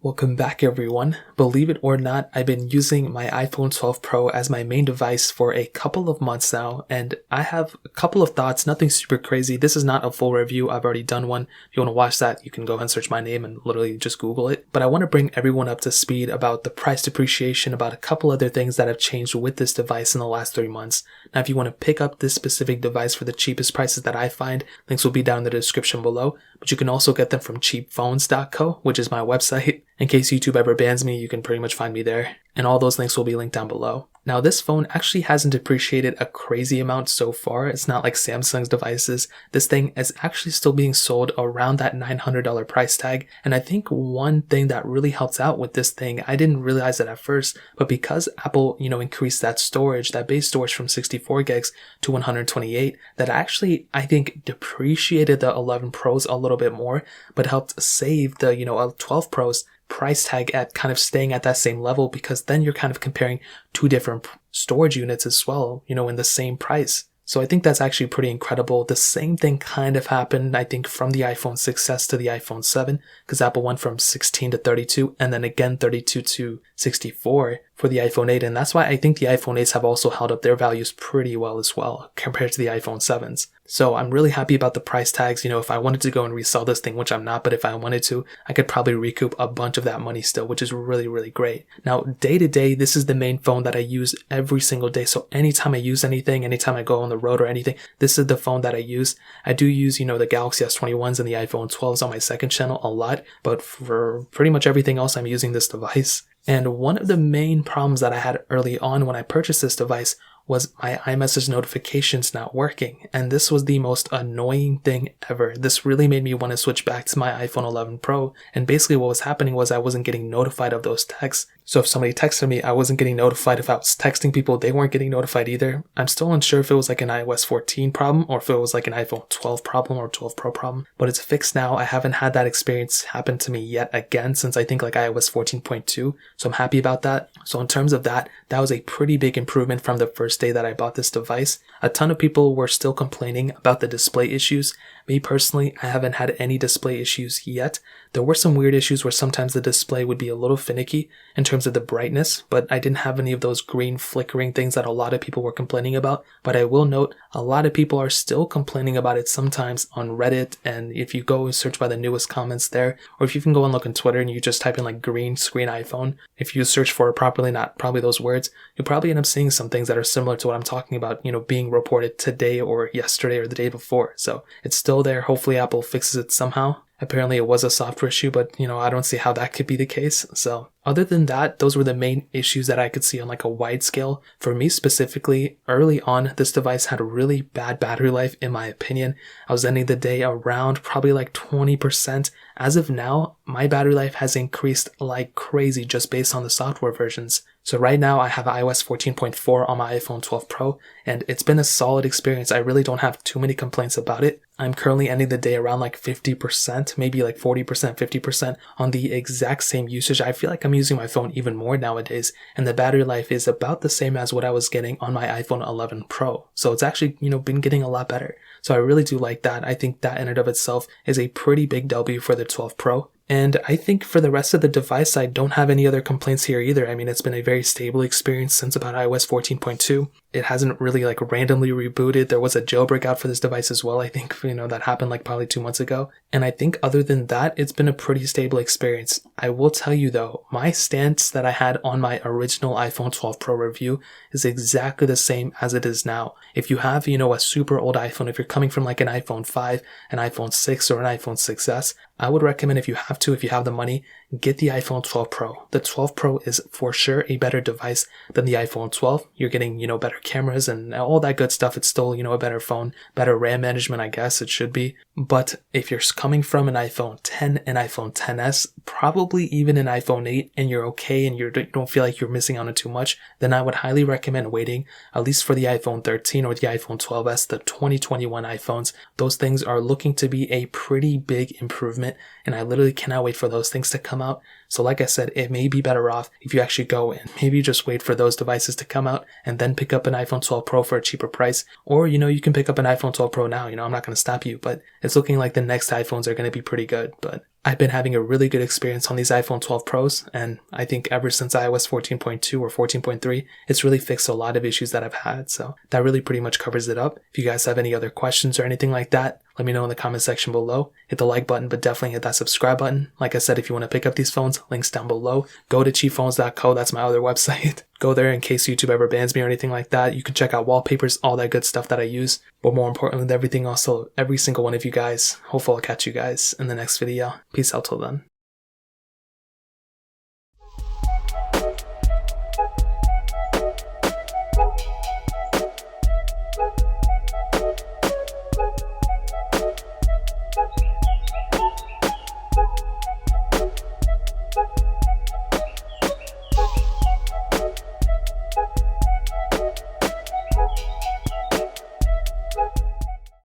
Welcome back everyone. Believe it or not, I've been using my iPhone 12 Pro as my main device for a couple of months now, and I have a couple of thoughts, nothing super crazy. This is not a full review, I've already done one. If you want to watch that, you can go ahead and search my name and literally just Google it. But I want to bring everyone up to speed about the price depreciation, about a couple other things that have changed with this device in the last 3 months. Now if you want to pick up this specific device for the cheapest prices that I find, links will be down in the description below, but you can also get them from cheapphones.co, which is my website. In case YouTube ever bans me, you can pretty much find me there. And all those links will be linked down below. Now this phone actually hasn't depreciated a crazy amount so far. It's not like Samsung's devices. This thing is actually still being sold around that $900 price tag. And I think one thing that really helps out with this thing, I didn't realize it at first, but because Apple, increased that storage, that base storage from 64 gigs to 128, that actually, I think, depreciated the 11 Pros a little bit more, but helped save the, 12 Pros price tag at kind of staying at that same level, because then you're kind of comparing two different storage units as well, in the same price. So I think that's actually pretty incredible. The same thing kind of happened, I think, from the iPhone 6s to the iPhone 7, because Apple went from 16 to 32 and then again 32 to 64 for the iPhone 8. And that's why I think the iPhone 8s have also held up their values pretty well as well compared to the iPhone 7s. So I'm really happy about the price tags. If I wanted to go and resell this thing, which I'm not, but if I wanted to, I could probably recoup a bunch of that money still, which is really, really great. Now, day to day, this is the main phone that I use every single day. So anytime I use anything, anytime I go on the road or anything, this is the phone that I use. I do use, the Galaxy S21s and the iPhone 12s on my second channel a lot, but for pretty much everything else, I'm using this device. And one of the main problems that I had early on when I purchased this device was my iMessage notifications not working. And this was the most annoying thing ever. This really made me want to switch back to my iPhone 11 Pro. And basically what was happening was I wasn't getting notified of those texts. So if somebody texted me, I wasn't getting notified. If I was texting people, they weren't getting notified either. I'm still unsure if it was like an iOS 14 problem or if it was like an iPhone 12 problem or 12 Pro problem, but it's fixed now. I haven't had that experience happen to me yet again since I think like iOS 14.2. So I'm happy about that. So in terms of that, that was a pretty big improvement from the first day that I bought this device. A ton of people were still complaining about the display issues. Me personally, I haven't had any display issues yet. There were some weird issues where sometimes the display would be a little finicky in terms of the brightness, but I didn't have any of those green flickering things that a lot of people were complaining about. But I will note, a lot of people are still complaining about it sometimes on Reddit, and if you go and search by the newest comments there, or if you can go and look on Twitter and you just type in like green screen iPhone, if you search for it properly, not probably those words, you'll probably end up seeing some things that are similar to what I'm talking about, being reported today or yesterday or the day before. So it's still there. Hopefully Apple fixes it somehow. Apparently it was a software issue, but I don't see how that could be the case. So other than that, those were the main issues that I could see on like a wide scale. For me specifically, early on, this device had a really bad battery life in my opinion. I was ending the day around probably like 20%. As of now, my battery life has increased like crazy just based on the software versions. So right now I have iOS 14.4 on my iPhone 12 Pro, and it's been a solid experience. I really don't have too many complaints about it. I'm currently ending the day around like 50%, maybe like 40%, 50% on the exact same usage. I feel like I'm using my phone even more nowadays, and the battery life is about the same as what I was getting on my iPhone 11 Pro. So it's actually, been getting a lot better. So I really do like that. I think that in and of itself is a pretty big W for the 12 Pro. And I think for the rest of the device, I don't have any other complaints here either. I mean, it's been a very stable experience since about iOS 14.2. It hasn't really like randomly rebooted. There was a jailbreak out for this device as well. I think, that happened like probably 2 months ago. And I think other than that, it's been a pretty stable experience. I will tell you though, my stance that I had on my original iPhone 12 Pro review is exactly the same as it is now. If you have, a super old iPhone, if you're coming from like an iPhone 5, an iPhone 6, or an iPhone 6s, I would recommend if you have the money, get the iPhone 12 Pro. The 12 Pro is for sure a better device than the iPhone 12. You're getting, better cameras and all that good stuff. It's still, a better phone, better RAM management, I guess it should be. But if you're coming from an iPhone 10, an iPhone 10s, probably even an iPhone 8, and you're okay and you don't feel like you're missing out on too much, then I would highly recommend waiting, at least for the iPhone 13 or the iPhone 12s, the 2021 iPhones. Those things are looking to be a pretty big improvement, and I literally cannot wait for those things to come out. So like I said, it may be better off if you actually go and maybe just wait for those devices to come out and then pick up an iPhone 12 Pro for a cheaper price. Or, you can pick up an iPhone 12 Pro now. I'm not going to stop you, but it's looking like the next iPhones are going to be pretty good. But I've been having a really good experience on these iPhone 12 Pros, and I think ever since iOS 14.2 or 14.3, it's really fixed a lot of issues that I've had. So that really pretty much covers it up. If you guys have any other questions or anything like that, let me know in the comment section below. Hit the like button, but definitely hit that subscribe button. Like I said, if you want to pick up these phones, links down below. Go to cheapphones.co, that's my other website. Go there in case YouTube ever bans me or anything like that. You can check out wallpapers, all that good stuff that I use. But more importantly than everything else, so every single one of you guys, hopefully I'll catch you guys in the next video. Peace out till then.